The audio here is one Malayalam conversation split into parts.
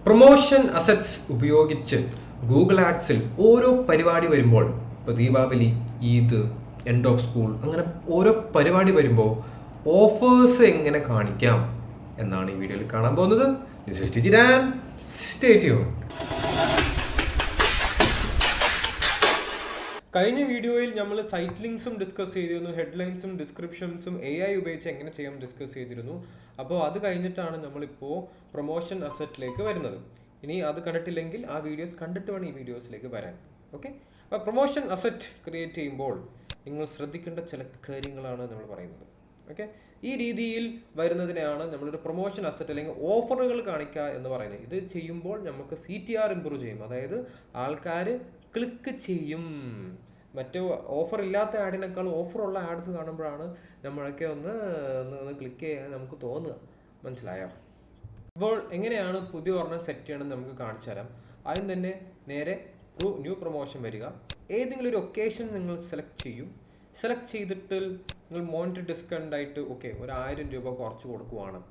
പ്രൊമോഷൻ അസറ്റ്സ് ഉപയോഗിച്ച് ഗൂഗിൾ ആഡ്സിൽ ഓരോ പരിപാടി വരുമ്പോൾ, ഇപ്പോൾ Deepavali, Eid, end of school, അങ്ങനെ ഓരോ പരിപാടി വരുമ്പോൾ ഓഫേഴ്സ് എങ്ങനെ കാണിക്കാം എന്നാണ് ഈ വീഡിയോയിൽ കാണാൻ പോകുന്നത്. ദിസ് ഈസ് ടിജിരാൻ. Stay tuned. കഴിഞ്ഞ വീഡിയോയിൽ നമ്മൾ സൈറ്റ് ലിങ്ക്സും ഡിസ്കസ് ചെയ്തിരുന്നു, ഹെഡ്ലൈൻസും ഡിസ്ക്രിപ്ഷൻസും AI ഉപയോഗിച്ച് എങ്ങനെ ചെയ്യാം ഡിസ്കസ് ചെയ്തിരുന്നു. അപ്പോൾ അത് കഴിഞ്ഞിട്ടാണ് നമ്മളിപ്പോൾ പ്രൊമോഷൻ അസറ്റിലേക്ക് വരുന്നത്. ഇനി അത് കണ്ടിട്ടില്ലെങ്കിൽ ആ വീഡിയോസ് കണ്ടിട്ട് വേണം ഈ വീഡിയോസിലേക്ക് വരാൻ. ഓക്കെ, അപ്പോൾ പ്രൊമോഷൻ അസറ്റ് ക്രിയേറ്റ് ചെയ്യുമ്പോൾ നിങ്ങൾ ശ്രദ്ധിക്കേണ്ട ചില കാര്യങ്ങളാണ് നമ്മൾ പറയുന്നത്. ഓക്കെ, ഈ രീതിയിൽ വരുന്നതിനെയാണ് നമ്മളൊരു പ്രൊമോഷൻ അസറ്റ് അല്ലെങ്കിൽ ഓഫറുകൾ കാണിക്കുക എന്ന് പറയുന്നത്. ഇത് ചെയ്യുമ്പോൾ നമുക്ക് CTR ഇമ്പ്രൂവ് ചെയ്യും, അതായത് ആൾക്കാർ ക്ലിക്ക് ചെയ്യും. മറ്റേ ഓഫർ ഇല്ലാത്ത ആഡിനേക്കാൾ ഓഫറുള്ള ആഡ്സ് കാണുമ്പോഴാണ് നമ്മളൊക്കെ ഒന്ന് ക്ലിക്ക് ചെയ്യാൻ നമുക്ക് തോന്നുക. മനസ്സിലായോ? അപ്പോൾ എങ്ങനെയാണ് പുതിയ ഒരെണ്ണം സെറ്റ് ചെയ്യണമെന്ന് നമുക്ക് കാണിച്ചു തരാം. ആദ്യം തന്നെ നേരെ ന്യൂ പ്രൊമോഷൻ വരിക. ഏതെങ്കിലും ഒരു ഒക്കേഷൻ നിങ്ങൾ സെലക്ട് ചെയ്യും. സെലക്ട് ചെയ്തിട്ട് നിങ്ങൾ മോണിറ്ററി ഡിസ്കൗണ്ട് ആയിട്ട് ഒരു 1000 രൂപ കുറച്ച് കൊടുക്കുവാണ്.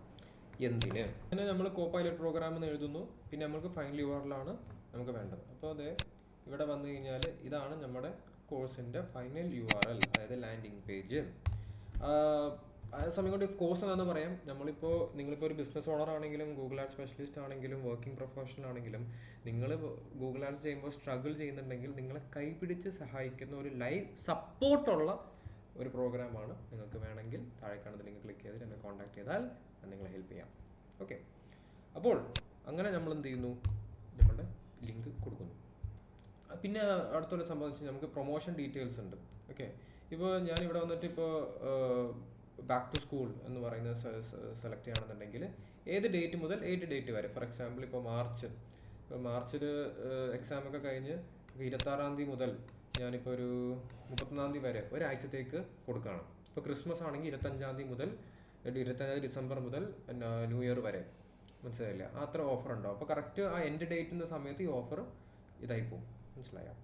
എന്തിന്? അങ്ങനെ നമ്മൾ കോപ്പൈലറ്റ് പ്രോഗ്രാം എന്ന് എഴുതുന്നു. പിന്നെ നമുക്ക് ഫൈനൽ URL നമുക്ക് വേണ്ടത്. അപ്പോൾ അതെ ഇവിടെ വന്നു കഴിഞ്ഞാൽ ഇതാണ് നമ്മുടെ കോഴ്സിൻ്റെ ഫൈനൽ URL, അതായത് ലാൻഡിങ് പേജ്. സമയം കൊണ്ട് കോഴ്സ് എന്താണെന്ന് പറയാം. നിങ്ങളിപ്പോൾ ഒരു ബിസിനസ് ഓണർ ആണെങ്കിലും, ഗൂഗിൾ ആഡ് സ്പെഷ്യലിസ്റ്റ് ആണെങ്കിലും, വർക്കിംഗ് പ്രൊഫഷണൽ ആണെങ്കിലും, നിങ്ങൾ ഗൂഗിൾ ആഡ് ചെയ്യുമ്പോൾ സ്ട്രഗിൾ ചെയ്യുന്നുണ്ടെങ്കിൽ നിങ്ങളെ കൈപിടിച്ച് സഹായിക്കുന്ന ഒരു ലൈവ് സപ്പോർട്ടുള്ള ഒരു പ്രോഗ്രാമാണ്. നിങ്ങൾക്ക് വേണമെങ്കിൽ താഴെ കാണുന്ന ലിങ്ക് ക്ലിക്ക് ചെയ്തിട്ട് എന്നെ കോൺടാക്ട് ചെയ്താൽ ഞാൻ നിങ്ങളെ ഹെൽപ്പ് ചെയ്യാം. ഓക്കെ, അപ്പോൾ അങ്ങനെ നമ്മൾ എന്ത് ചെയ്യുന്നു, നമ്മളുടെ ലിങ്ക് കൊടുക്കുന്നു. പിന്നെ അടുത്തൊരു സംഭവം വെച്ചാൽ നമുക്ക് പ്രൊമോഷൻ ഡീറ്റെയിൽസ് ഉണ്ട്. ഓക്കെ, ഇപ്പോൾ ഞാനിവിടെ വന്നിട്ട് ഇപ്പോൾ ബാക്ക് ടു സ്കൂൾ എന്ന് പറയുന്നത് സെലക്ട് ചെയ്യുകയാണെന്നുണ്ടെങ്കിൽ ഏത് ഡേറ്റ് മുതൽ ഏത് ഡേറ്റ് വരെ. ഫോർ എക്സാമ്പിൾ ഇപ്പോൾ മാർച്ചിൽ എക്സാമൊക്കെ കഴിഞ്ഞ് 26-ാം തീയതി മുതൽ ഞാനിപ്പോൾ ഒരു 31-ാം തീയതി വരെ ഒരാഴ്ചത്തേക്ക് കൊടുക്കുകയാണ്. ഇപ്പോൾ ക്രിസ്മസ് ആണെങ്കിൽ 25-ാം തീയതി മുതൽ 25 ഡിസംബർ മുതൽ ന്യൂ ഇയർ വരെ. മനസ്സിലായില്ല? അത്ര ഓഫർ ഉണ്ടാവും. അപ്പോൾ കറക്റ്റ് ആ എൻഡ് ഡേറ്റിൻ്റെ സമയത്ത് ഈ ഓഫർ ഇതായി പോകും. മനസ്സിലായോ?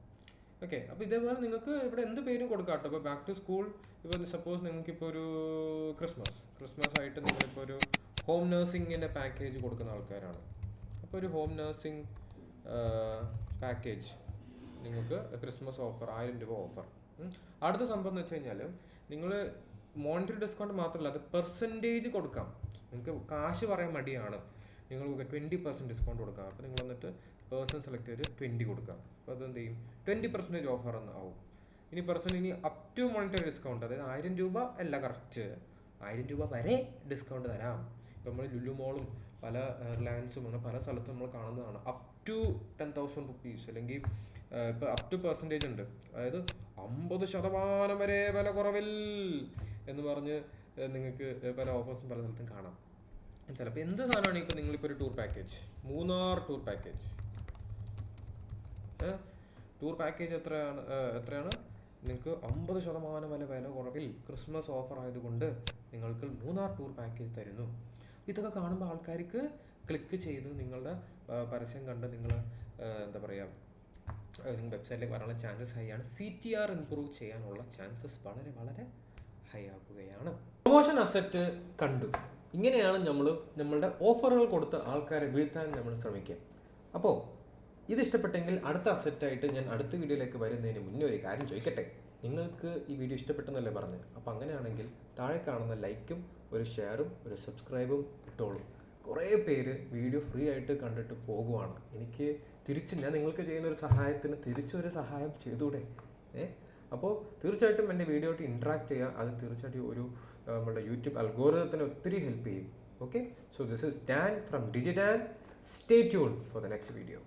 ഓക്കെ, അപ്പോൾ ഇതേപോലെ നിങ്ങൾക്ക് ഇവിടെ എന്ത് പേരും കൊടുക്കാം കേട്ടോ. ഇപ്പോൾ ബാക്ക് ടു സ്കൂൾ, ഇപ്പോൾ സപ്പോസ് നിങ്ങൾക്കിപ്പോൾ ഒരു ക്രിസ്മസ് ആയിട്ട് നിങ്ങളിപ്പോൾ ഒരു ഹോം നഴ്സിങ്ങിൻ്റെ പാക്കേജ് കൊടുക്കുന്ന ആൾക്കാരാണ്. അപ്പോൾ ഒരു ഹോം നഴ്സിംഗ് പാക്കേജ് നിങ്ങൾക്ക് ക്രിസ്മസ് ഓഫർ 1000 രൂപ ഓഫർ. അടുത്ത സംഭവം എന്ന് വെച്ച് കഴിഞ്ഞാൽ നിങ്ങൾ മോണിറ്ററി ഡിസ്കൗണ്ട് മാത്രമല്ല, അത് പെർസെൻറ്റേജ് കൊടുക്കാം. നിങ്ങൾക്ക് കാശ് പറയാൻ മടിയാണ്, നിങ്ങൾക്ക് 20% ഡിസ്കൗണ്ട് കൊടുക്കാം. അപ്പോൾ നിങ്ങൾ വന്നിട്ട് പേഴ്സൺ സെലക്ട് ചെയ്ത് 20 കൊടുക്കുക. അപ്പോൾ അതെന്ത് ചെയ്യും, 20% ഓഫർ എന്ന് ആവും. ഇനി അപ് ടു മോണിറ്ററി ഡിസ്കൗണ്ട്, അതായത് 1000 രൂപ അല്ല, കറക്റ്റ് 1000 രൂപ വരെ ഡിസ്കൗണ്ട് തരാം. ഇപ്പോൾ നമ്മൾ ലുലു മോളും പല റിലയൻസും അങ്ങനെ പല സ്ഥലത്തും നമ്മൾ കാണുന്നതാണ്. അപ് ടു 10,000 റുപ്പീസ്, അല്ലെങ്കിൽ ഇപ്പോൾ അപ് ടു പെർസെൻറ്റേജ് ഉണ്ട്, അതായത് 50% വരെ വില കുറവിൽ എന്ന് പറഞ്ഞ് നിങ്ങൾക്ക് പല ഓഫേഴ്സും പല സ്ഥലത്തും കാണാം. ചിലപ്പോൾ എന്ത് സാധനമാണ്. ഇപ്പോൾ നിങ്ങളിപ്പോൾ ഒരു tour package, Munnar tour package എത്രയാണ് നിങ്ങൾക്ക് 50% വില കുറവിൽ ക്രിസ്മസ് ഓഫർ ആയതുകൊണ്ട് നിങ്ങൾക്ക് മൂന്നാർ ടൂർ പാക്കേജ് തരുന്നു. ഇതൊക്കെ കാണുമ്പോൾ ആൾക്കാർക്ക് ക്ലിക്ക് ചെയ്ത് നിങ്ങളുടെ പരസ്യം കണ്ട് നിങ്ങൾ എന്താ പറയുക, നിങ്ങൾ വെബ്സൈറ്റിലേക്ക് വരാനുള്ള ചാൻസസ് ഹൈ ആണ്. CTR ഇംപ്രൂവ് ചെയ്യാനുള്ള ചാൻസസ് വളരെ വളരെ ഹൈ ആക്കുകയാണ്. പ്രൊമോഷൻ അസറ്റ് കണ്ടു. ഇങ്ങനെയാണ് നമ്മളുടെ ഓഫറുകൾ കൊടുത്ത് ആൾക്കാരെ വീഴ്ത്താൻ നമ്മൾ ശ്രമിക്കുക. അപ്പോൾ ഇത് ഇഷ്ടപ്പെട്ടെങ്കിൽ അടുത്ത അസറ്റായിട്ട് ഞാൻ അടുത്ത വീഡിയോയിലേക്ക് വരുന്നതിന് മുന്നേ ഒരു കാര്യം ചോദിക്കട്ടെ. നിങ്ങൾക്ക് ഈ വീഡിയോ ഇഷ്ടപ്പെട്ടെന്നല്ലേ പറഞ്ഞത്? അപ്പോൾ അങ്ങനെയാണെങ്കിൽ താഴെ കാണുന്ന ലൈക്കും ഒരു ഷെയറും ഒരു സബ്സ്ക്രൈബും ഇട്ടോളൂ. കുറേ പേര് വീഡിയോ ഫ്രീ ആയിട്ട് കണ്ടിട്ട് പോകുവാണ്. എനിക്ക് ഞാൻ നിങ്ങൾക്ക് ചെയ്യുന്ന ഒരു സഹായത്തിന് തിരിച്ചൊരു സഹായം ചെയ്തൂടെ? അപ്പോൾ തീർച്ചയായിട്ടും എൻ്റെ വീഡിയോ ആയിട്ട് ഇൻട്രാക്ട് ചെയ്യുക. അത് തീർച്ചയായിട്ടും നമ്മുടെ യൂട്യൂബ് അൽഗോരിതത്തിന് ഒത്തിരി ഹെൽപ്പ് ചെയ്യും. Okay, so this is Dan from Digidan. Stay tuned for the next video.